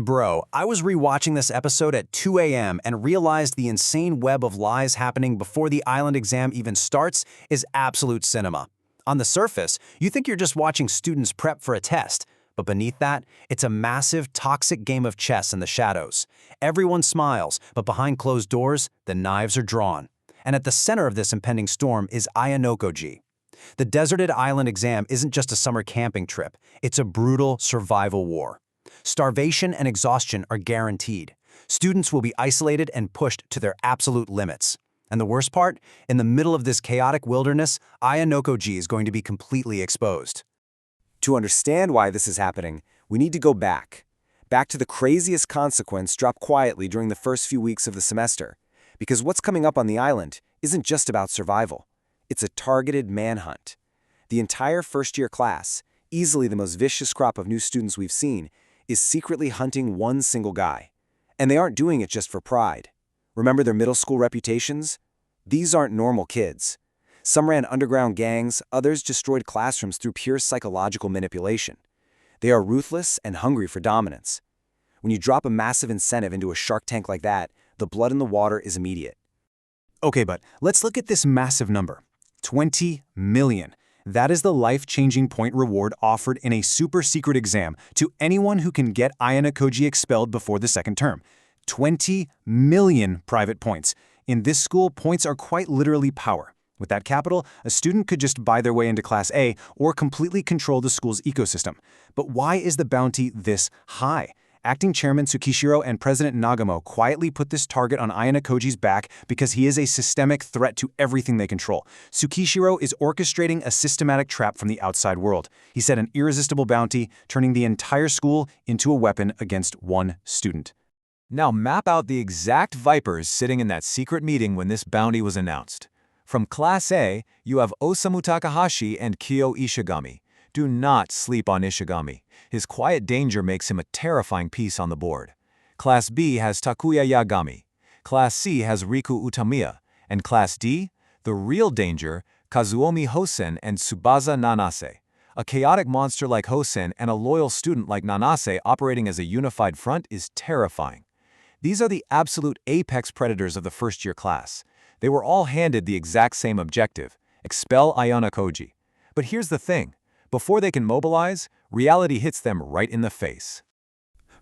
Bro, I was rewatching this episode at 2 a.m. and realized the insane web of lies happening before the island exam even starts is absolute cinema. On the surface, you think you're just watching students prep for a test, but beneath that, it's a massive, toxic game of chess in the shadows. Everyone smiles, but behind closed doors, the knives are drawn. And at the center of this impending storm is Ayanokoji. The deserted island exam isn't just a summer camping trip, it's a brutal survival war. Starvation and exhaustion are guaranteed. Students will be isolated and pushed to their absolute limits. And the worst part? In the middle of this chaotic wilderness, Ayanokoji is going to be completely exposed. To understand why this is happening, we need to go back to the craziest consequence dropped quietly during the first few weeks of the semester. Because what's coming up on the island isn't just about survival. It's a targeted manhunt. The entire first-year class, easily the most vicious crop of new students we've seen, is secretly hunting one single guy. And they aren't doing it just for pride. Remember their middle school reputations? These aren't normal kids. Some ran underground gangs, others destroyed classrooms through pure psychological manipulation. They are ruthless and hungry for dominance. When you drop a massive incentive into a shark tank like that, the blood in the water is immediate. Okay, but let's look at this massive number. 20 million. That is the life-changing point reward offered in a super-secret exam to anyone who can get Ayanokoji expelled before the second term. 20 million private points. In this school, points are quite literally power. With that capital, a student could just buy their way into Class A or completely control the school's ecosystem. But why is the bounty this high? Acting Chairman Tsukishiro and President Nagamo quietly put this target on Ayanokoji's back because he is a systemic threat to everything they control. Tsukishiro is orchestrating a systematic trap from the outside world. He set an irresistible bounty, turning the entire school into a weapon against one student. Now map out the exact vipers sitting in that secret meeting when this bounty was announced. From Class A, you have Osamu Takahashi and Kyo Ishigami. Do not sleep on Ishigami. His quiet danger makes him a terrifying piece on the board. Class B has Takuya Yagami. Class C has Riku Utamiya. And Class D, the real danger, Kazuomi Hosen and Tsubasa Nanase. A chaotic monster like Hosen and a loyal student like Nanase operating as a unified front is terrifying. These are the absolute apex predators of the first-year class. They were all handed the exact same objective: expel Ayanokoji. But here's the thing. Before they can mobilize, reality hits them right in the face.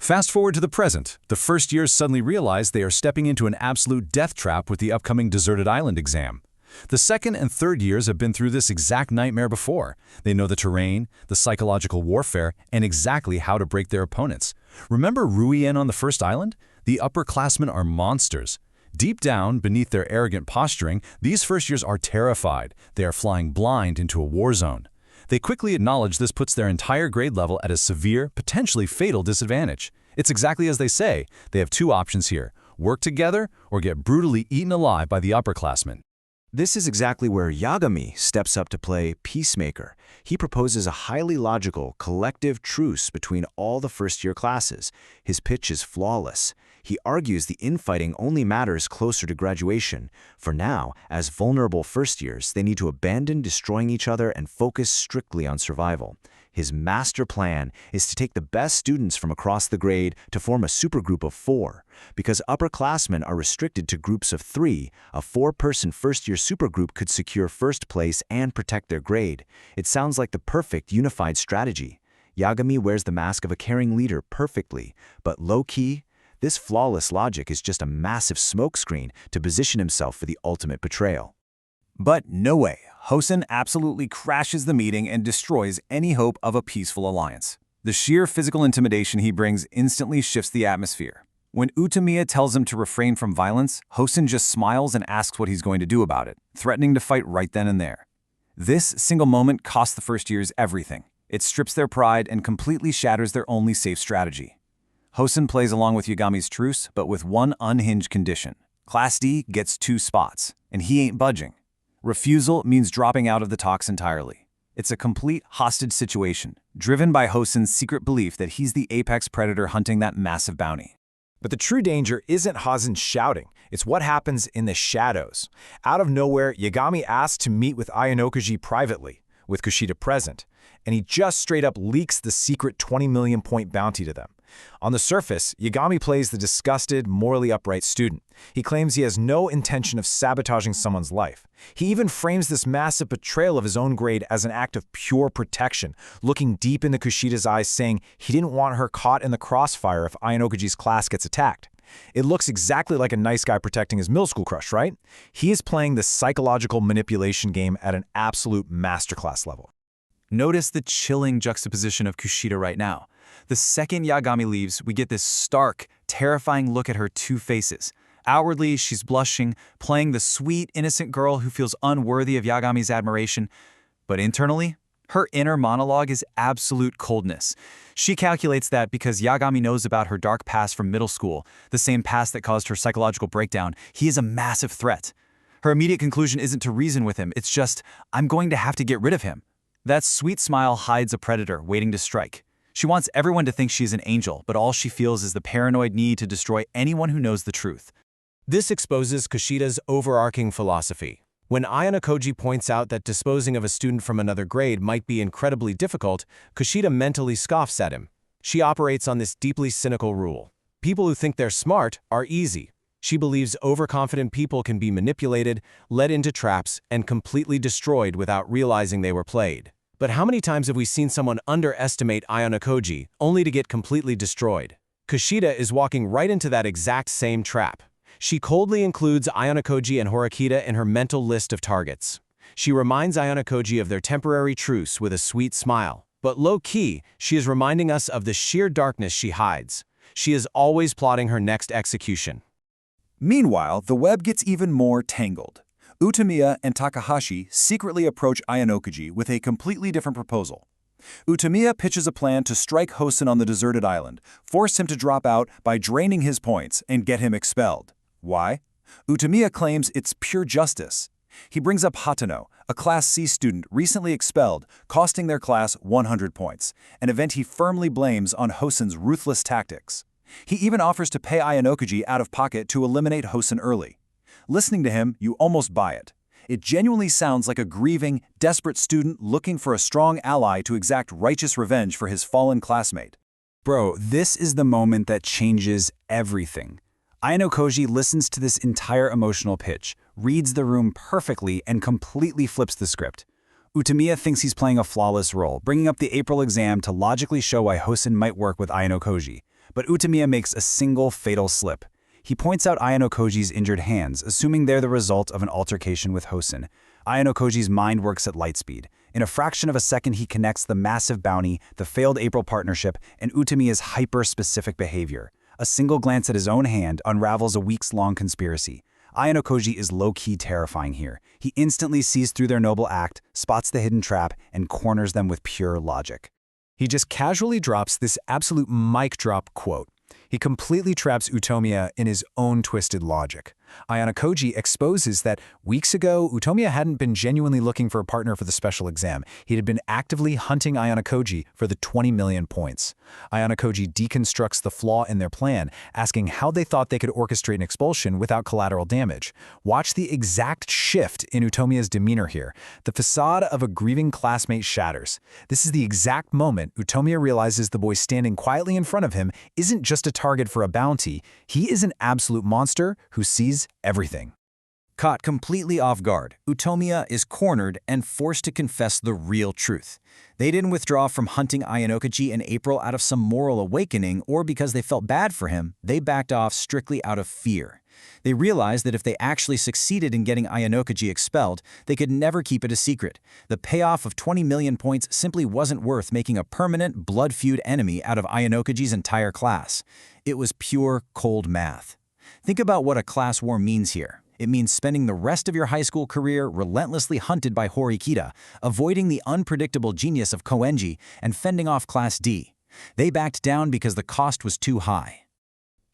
Fast forward to the present. The first years suddenly realize they are stepping into an absolute death trap with the upcoming deserted island exam. The second and third years have been through this exact nightmare before. They know the terrain, the psychological warfare, and exactly how to break their opponents. Remember Ruien on the first island? The upperclassmen are monsters. Deep down, beneath their arrogant posturing, these first years are terrified. They are flying blind into a war zone. They quickly acknowledge this puts their entire grade level at a severe, potentially fatal disadvantage. It's exactly as they say. They have two options here: work together or get brutally eaten alive by the upperclassmen. This is exactly where Yagami steps up to play peacemaker. He proposes a highly logical, collective truce between all the first-year classes. His pitch is flawless. He argues the infighting only matters closer to graduation. For now, as vulnerable first years, they need to abandon destroying each other and focus strictly on survival. His master plan is to take the best students from across the grade to form a supergroup of 4. Because upperclassmen are restricted to groups of 3, a 4-person first-year supergroup could secure first place and protect their grade. It sounds like the perfect unified strategy. Yagami wears the mask of a caring leader perfectly, but low-key, this flawless logic is just a massive smokescreen to position himself for the ultimate betrayal. But no way. Hosen absolutely crashes the meeting and destroys any hope of a peaceful alliance. The sheer physical intimidation he brings instantly shifts the atmosphere. When Utamiya tells him to refrain from violence, Hosen just smiles and asks what he's going to do about it, threatening to fight right then and there. This single moment costs the first years everything. It strips their pride and completely shatters their only safe strategy. Hosen plays along with Yagami's truce, but with one unhinged condition. Class D gets 2 spots, and he ain't budging. Refusal means dropping out of the talks entirely. It's a complete hostage situation, driven by Hosen's secret belief that he's the apex predator hunting that massive bounty. But the true danger isn't Hosen shouting, it's what happens in the shadows. Out of nowhere, Yagami asks to meet with Ayanokoji privately, with Kushida present, and he just straight up leaks the secret 20 million point bounty to them. On the surface, Yagami plays the disgusted, morally upright student. He claims he has no intention of sabotaging someone's life. He even frames this massive betrayal of his own grade as an act of pure protection, looking deep into Kushida's eyes saying he didn't want her caught in the crossfire if Ayanokoji's class gets attacked. It looks exactly like a nice guy protecting his middle school crush, right? He is playing the psychological manipulation game at an absolute masterclass level. Notice the chilling juxtaposition of Kushida right now. The second Yagami leaves, we get this stark, terrifying look at her two faces. Outwardly, she's blushing, playing the sweet, innocent girl who feels unworthy of Yagami's admiration. But internally, her inner monologue is absolute coldness. She calculates that because Yagami knows about her dark past from middle school, the same past that caused her psychological breakdown, he is a massive threat. Her immediate conclusion isn't to reason with him, it's just, I'm going to have to get rid of him. That sweet smile hides a predator waiting to strike. She wants everyone to think she's an angel, but all she feels is the paranoid need to destroy anyone who knows the truth. This exposes Kushida's overarching philosophy. When Ayanokoji points out that disposing of a student from another grade might be incredibly difficult, Kushida mentally scoffs at him. She operates on this deeply cynical rule. People who think they're smart are easy. She believes overconfident people can be manipulated, led into traps, and completely destroyed without realizing they were played. But how many times have we seen someone underestimate Ayanokoji, only to get completely destroyed? Kushida is walking right into that exact same trap. She coldly includes Ayanokoji and Horikita in her mental list of targets. She reminds Ayanokoji of their temporary truce with a sweet smile. But low-key, she is reminding us of the sheer darkness she hides. She is always plotting her next execution. Meanwhile, the web gets even more tangled. Utamiya and Takahashi secretly approach Ayanokoji with a completely different proposal. Utamiya pitches a plan to strike Hosen on the deserted island, force him to drop out by draining his points, and get him expelled. Why? Utamiya claims it's pure justice. He brings up Hatano, a Class C student recently expelled, costing their class 100 points, an event he firmly blames on Hosen's ruthless tactics. He even offers to pay Ayanokoji out of pocket to eliminate Hosen early. Listening to him, you almost buy it. It genuinely sounds like a grieving, desperate student looking for a strong ally to exact righteous revenge for his fallen classmate. Bro, this is the moment that changes everything. Ayanokoji listens to this entire emotional pitch, reads the room perfectly, and completely flips the script. Utamiya thinks he's playing a flawless role, bringing up the April exam to logically show why Hosen might work with Ayanokoji. But Utamiya makes a single fatal slip. He points out Ayanokoji's injured hands, assuming they're the result of an altercation with Hosen. Ayanokoji's mind works at light speed. In a fraction of a second, he connects the massive bounty, the failed April partnership, and Utamiya's hyper-specific behavior. A single glance at his own hand unravels a weeks-long conspiracy. Ayanokoji is low-key terrifying here. He instantly sees through their noble act, spots the hidden trap, and corners them with pure logic. He just casually drops this absolute mic drop quote. He completely traps Utamiya in his own twisted logic. Ayanokoji exposes that weeks ago, Utamiya hadn't been genuinely looking for a partner for the special exam. He had been actively hunting Ayanokoji for the 20 million points. Ayanokoji deconstructs the flaw in their plan, asking how they thought they could orchestrate an expulsion without collateral damage. Watch the exact shift in Utamiya's demeanor here. The facade of a grieving classmate shatters. This is the exact moment Utamiya realizes the boy standing quietly in front of him isn't just a target for a bounty. He is an absolute monster who sees everything. Caught completely off guard, Utamiya is cornered and forced to confess the real truth. They didn't withdraw from hunting Ayanokoji in April out of some moral awakening or because they felt bad for him. They backed off strictly out of fear. They realized that if they actually succeeded in getting Ayanokoji expelled, they could never keep it a secret. The payoff of 20 million points simply wasn't worth making a permanent blood feud enemy out of Ayanokoji's entire class. It was pure, cold math. Think about what a class war means here. It means spending the rest of your high school career relentlessly hunted by Horikita, avoiding the unpredictable genius of Koenji, and fending off Class D. They backed down because the cost was too high.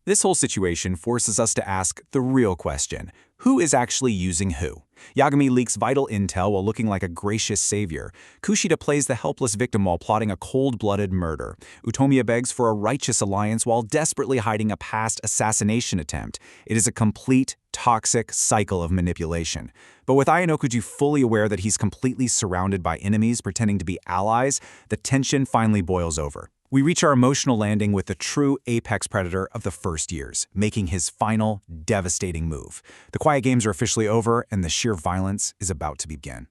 This whole situation forces us to ask the real question: who is actually using who? Yagami leaks vital intel while looking like a gracious savior. Kushida plays the helpless victim while plotting a cold-blooded murder. Utamiya begs for a righteous alliance while desperately hiding a past assassination attempt. It is a complete, toxic cycle of manipulation. But with Ayanokoji fully aware that he's completely surrounded by enemies pretending to be allies, the tension finally boils over. We reach our emotional landing with the true apex predator of the first years, making his final, devastating move. The quiet games are officially over, and the sheer violence is about to begin.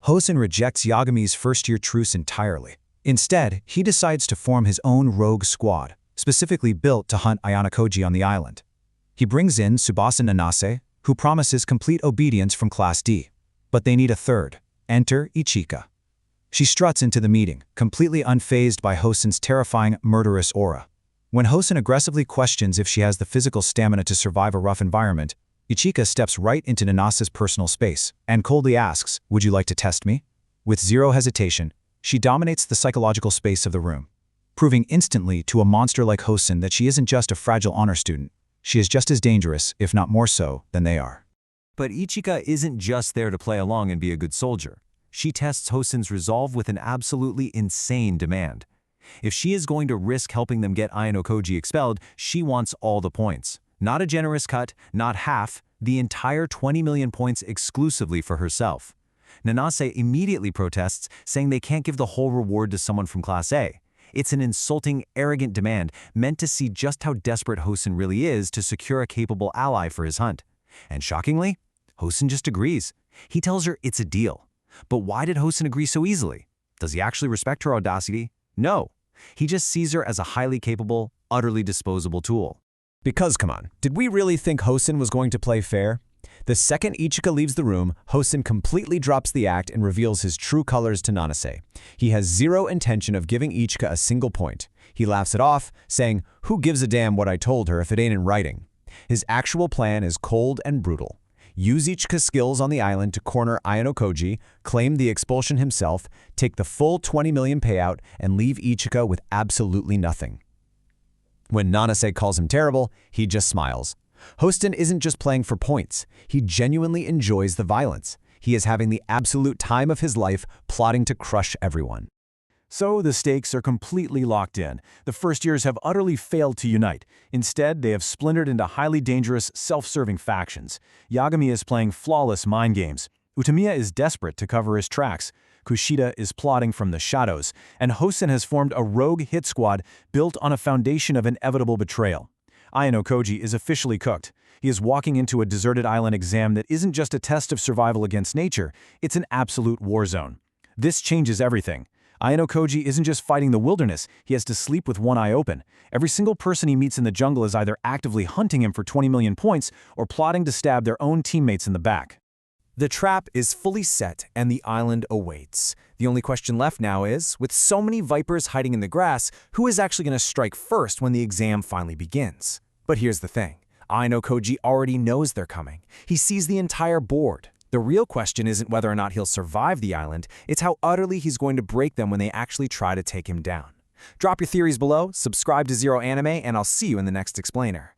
Hosen rejects Yagami's first-year truce entirely. Instead, he decides to form his own rogue squad, specifically built to hunt Ayanokoji on the island. He brings in Tsubasa Nanase, who promises complete obedience from Class D. But they need a third. Enter Ichika. She struts into the meeting, completely unfazed by Hosen's terrifying, murderous aura. When Hosen aggressively questions if she has the physical stamina to survive a rough environment, Ichika steps right into Nanase's personal space and coldly asks, "Would you like to test me?" With zero hesitation, she dominates the psychological space of the room, proving instantly to a monster like Hosen that she isn't just a fragile honor student. She is just as dangerous, if not more so, than they are. But Ichika isn't just there to play along and be a good soldier. She tests Hosen's resolve with an absolutely insane demand. If she is going to risk helping them get Ayanokoji expelled, she wants all the points. Not a generous cut, not half, the entire 20 million points exclusively for herself. Nanase immediately protests, saying they can't give the whole reward to someone from Class A. It's an insulting, arrogant demand meant to see just how desperate Hosen really is to secure a capable ally for his hunt. And shockingly, Hosen just agrees. He tells her it's a deal. But why did Hosen agree so easily? Does he actually respect her audacity? No. He just sees her as a highly capable, utterly disposable tool. Because, come on, did we really think Hosen was going to play fair? The second Ichika leaves the room, Hosen completely drops the act and reveals his true colors to Nanase. He has zero intention of giving Ichika a single point. He laughs it off, saying, "Who gives a damn what I told her if it ain't in writing?" His actual plan is cold and brutal. Use Ichika's skills on the island to corner Ayanokoji, claim the expulsion himself, take the full 20 million payout, and leave Ichika with absolutely nothing. When Nanase calls him terrible, he just smiles. Hosen isn't just playing for points. He genuinely enjoys the violence. He is having the absolute time of his life, plotting to crush everyone. So the stakes are completely locked in. The first years have utterly failed to unite. Instead, they have splintered into highly dangerous, self-serving factions. Yagami is playing flawless mind games. Utamiya is desperate to cover his tracks. Kushida is plotting from the shadows. And Hosen has formed a rogue hit squad built on a foundation of inevitable betrayal. Ayanokoji is officially cooked. He is walking into a deserted island exam that isn't just a test of survival against nature, it's an absolute war zone. This changes everything. Ayanokoji isn't just fighting the wilderness, he has to sleep with one eye open. Every single person he meets in the jungle is either actively hunting him for 20 million points or plotting to stab their own teammates in the back. The trap is fully set and the island awaits. The only question left now is, with so many vipers hiding in the grass, who is actually going to strike first when the exam finally begins? But here's the thing. Ayanokoji already knows they're coming. He sees the entire board. The real question isn't whether or not he'll survive the island, it's how utterly he's going to break them when they actually try to take him down. Drop your theories below, subscribe to Zero Anime, and I'll see you in the next explainer.